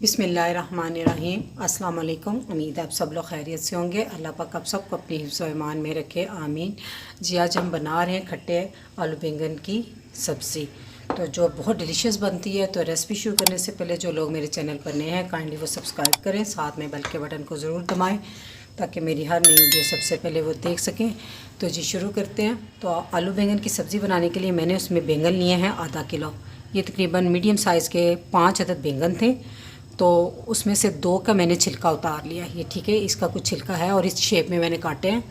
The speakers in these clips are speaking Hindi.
बिस्मिल्लाहिर्रहमानिर्रहीम। अस्सलाम वालेकुम। उम्मीद है आप सब लोग खैरियत से होंगे। अल्लाह पाक आप सबको अपनी हिफ्ज़ व ईमान में रखे, आमीन। जी आज हम बना रहे हैं खट्टे आलू बैंगन की सब्ज़ी, तो जो बहुत डिलीशियस बनती है। तो रेसिपी शुरू करने से पहले जो लोग मेरे चैनल पर नए हैं काइंडली वो सब्सक्राइब करें, साथ में बेल के बटन को ज़रूर दबाएँ ताकि मेरी हर नई वीडियो सबसे पहले वो देख सकें। तो जी शुरू करते हैं। तो आलू बैंगन की सब्ज़ी बनाने के लिए मैंने उसमें बैंगन लिए हैं आधा किलो। ये तकरीबन मीडियम साइज़ के 5 अदद बैंगन थे, तो उसमें से 2 का मैंने छिलका उतार लिया। ये ठीक है, इसका कुछ छिलका है और इस शेप में मैंने काटे हैं।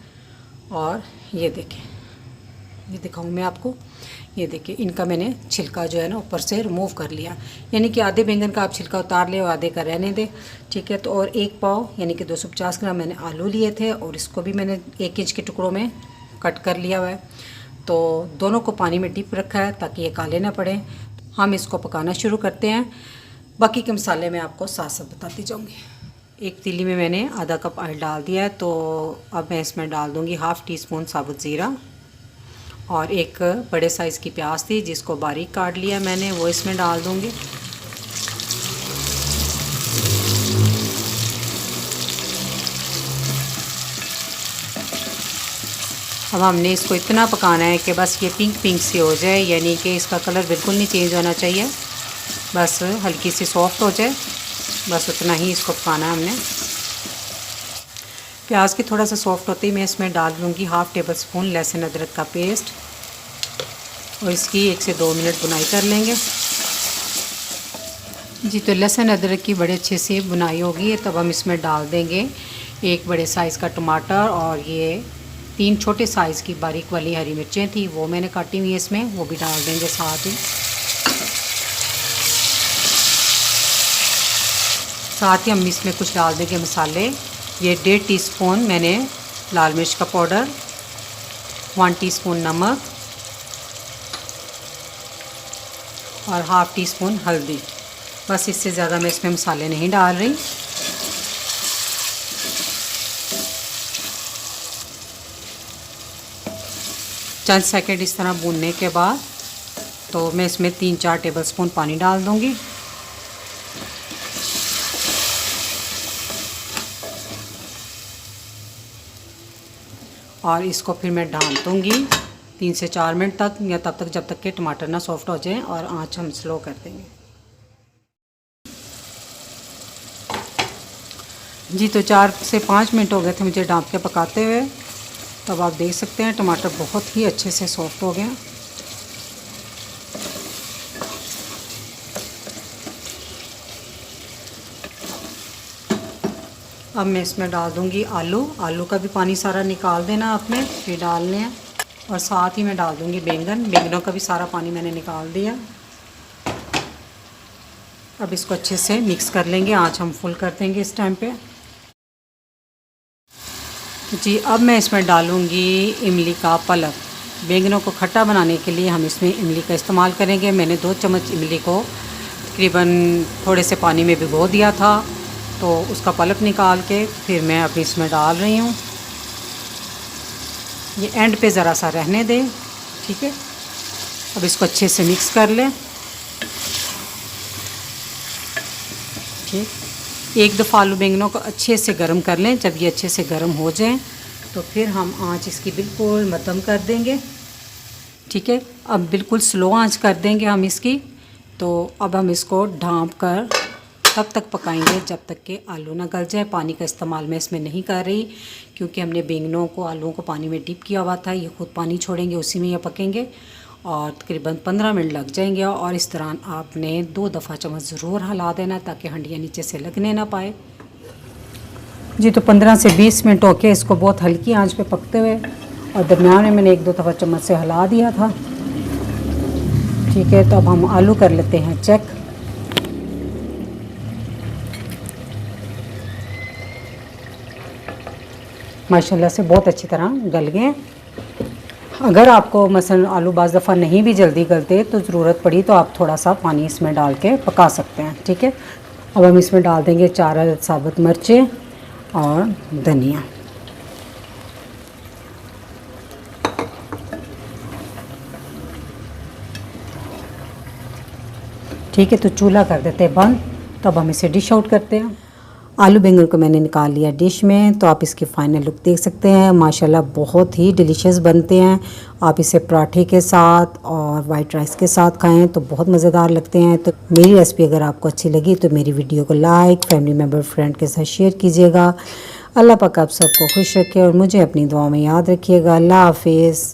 और ये देखें, ये दिखाऊं मैं आपको, ये देखिए इनका मैंने छिलका जो है ना ऊपर से रिमूव कर लिया। यानी कि आधे बैंगन का आप छिलका उतार ले और आधे का रहने दे, ठीक है। तो और 1 पाव यानी कि 250 ग्राम मैंने आलू लिए थे और इसको भी मैंने 1 इंच के टुकड़ों में कट कर लिया हुआ है। तो दोनों को पानी में डिप रखा है ताकि ये काले ना पड़े। हम इसको पकाना शुरू करते हैं। बाकी के मसाले मैं आपको साथ साथ बताती जाऊंगी। एक तीली में मैंने आधा कप ऑयल डाल दिया है, तो अब मैं इसमें डाल दूंगी हाफ़ टी स्पून साबुत ज़ीरा। और एक बड़े साइज़ की प्याज थी जिसको बारीक काट लिया मैंने, वो इसमें डाल दूंगी। अब हमने इसको इतना पकाना है कि बस ये पिंक पिंक सी हो जाए, यानी कि इसका कलर बिल्कुल नहीं चेंज होना चाहिए, बस हल्की सी सॉफ्ट हो जाए, बस उतना ही इसको पकाना है हमने। प्याज की थोड़ा सा सॉफ्ट होते ही मैं इसमें डाल दूँगी हाफ़ टेबल स्पून लहसुन अदरक का पेस्ट और इसकी 1 से 2 मिनट बुनाई कर लेंगे। जी तो लहसुन अदरक की बड़े अच्छे से बुनाई होगी, तब हम इसमें डाल देंगे 1 बड़े साइज़ का टमाटर और ये 3 छोटे साइज़ की बारीक वाली हरी मिर्चें थी, वो मैंने काटी हुई है इसमें, वो भी डाल देंगे साथ ही। साथ ही हम इसमें कुछ डाल देंगे मसाले। ये 1.5 टीस्पून मैंने लाल मिर्च का पाउडर, 1 टीस्पून नमक और हाफ़ टी स्पून हल्दी। बस इससे ज़्यादा मैं इसमें मसाले नहीं डाल रही। चंद सेकंड इस तरह भूनने के बाद तो मैं इसमें 3-4 टेबलस्पून पानी डाल दूँगी। और इसको फिर मैं ढाँप दूँगी 3 से 4 मिनट तक, या तब तक जब तक कि टमाटर ना सॉफ्ट हो जाए, और आंच हम स्लो कर देंगे। जी तो 4 से 5 मिनट हो गए थे मुझे ढाँप के पकाते हुए। तब आप देख सकते हैं टमाटर बहुत ही अच्छे से सॉफ्ट हो गया। अब मैं इसमें डाल दूंगी आलू। आलू का भी पानी सारा निकाल देना आपने, फिर डालने हैं। और साथ ही मैं डाल दूंगी बैंगन। बैंगनों का भी सारा पानी मैंने निकाल दिया। अब इसको अच्छे से मिक्स कर लेंगे, आँच हम फुल कर देंगे इस टाइम पे। जी अब मैं इसमें डालूंगी इमली का पल्प। बैंगनों को खट्टा बनाने के लिए हम इसमें इमली का इस्तेमाल करेंगे। मैंने 2 चम्मच इमली को तकरीबन थोड़े से पानी में भिगो दिया था, तो उसका पल्प निकाल के फिर मैं अभी इसमें डाल रही हूँ। ये एंड पे ज़रा सा रहने दें, ठीक है। अब इसको अच्छे से मिक्स कर लें, ठीक। एक दफ़ा आलू बैंगनों को अच्छे से गर्म कर लें। जब ये अच्छे से गर्म हो जाएं तो फिर हम आंच इसकी बिल्कुल मध्यम कर देंगे, ठीक है। अब बिल्कुल स्लो आंच कर देंगे हम इसकी। तो अब हम इसको ढाँप कर तब तक पकाएंगे जब तक कि आलू ना गल जाए। पानी का इस्तेमाल मैं इसमें नहीं कर रही, क्योंकि हमने बैंगनों को आलूओं को पानी में डिप किया हुआ था। ये खुद पानी छोड़ेंगे, उसी में ये पकेंगे और तकरीबन 15 मिनट लग जाएंगे। और इस दौरान आपने 2 दफ़ा चम्मच ज़रूर हिला देना ताकि हंडियाँ नीचे से लगने ना पाए। जी तो 15 से 20 मिनट हो के इसको बहुत हल्की आंच पे पकते हुए, और दरमियान में मैंने 1-2 दफ़ा चम्मच से हिला दिया था, ठीक है। तो अब हम आलू कर लेते हैं चेक। माशाल्लाह से बहुत अच्छी तरह गल गए। अगर आपको मसलन आलू बाज़ दफ़ा नहीं भी जल्दी गलते तो ज़रूरत पड़ी तो आप थोड़ा सा पानी इसमें डाल के पका सकते हैं, ठीक है। अब हम इसमें डाल देंगे 4 अदद साबुत मिर्चें और धनिया, ठीक है। तो चूल्हा कर देते हैं बंद, तो अब हम इसे डिश आउट करते हैं। आलू बैंगन को मैंने निकाल लिया डिश में, तो आप इसकी फ़ाइनल लुक देख सकते हैं। माशाल्लाह बहुत ही डिलीशियस बनते हैं। आप इसे पराठे के साथ और वाइट राइस के साथ खाएं तो बहुत मज़ेदार लगते हैं। तो मेरी रेसिपी अगर आपको अच्छी लगी तो मेरी वीडियो को लाइक, फैमिली मेम्बर, फ्रेंड के साथ शेयर कीजिएगा। अल्लाह पाक आप सबको खुश रखे और मुझे अपनी दुआ में याद रखिएगा। अल्लाह हाफिज़।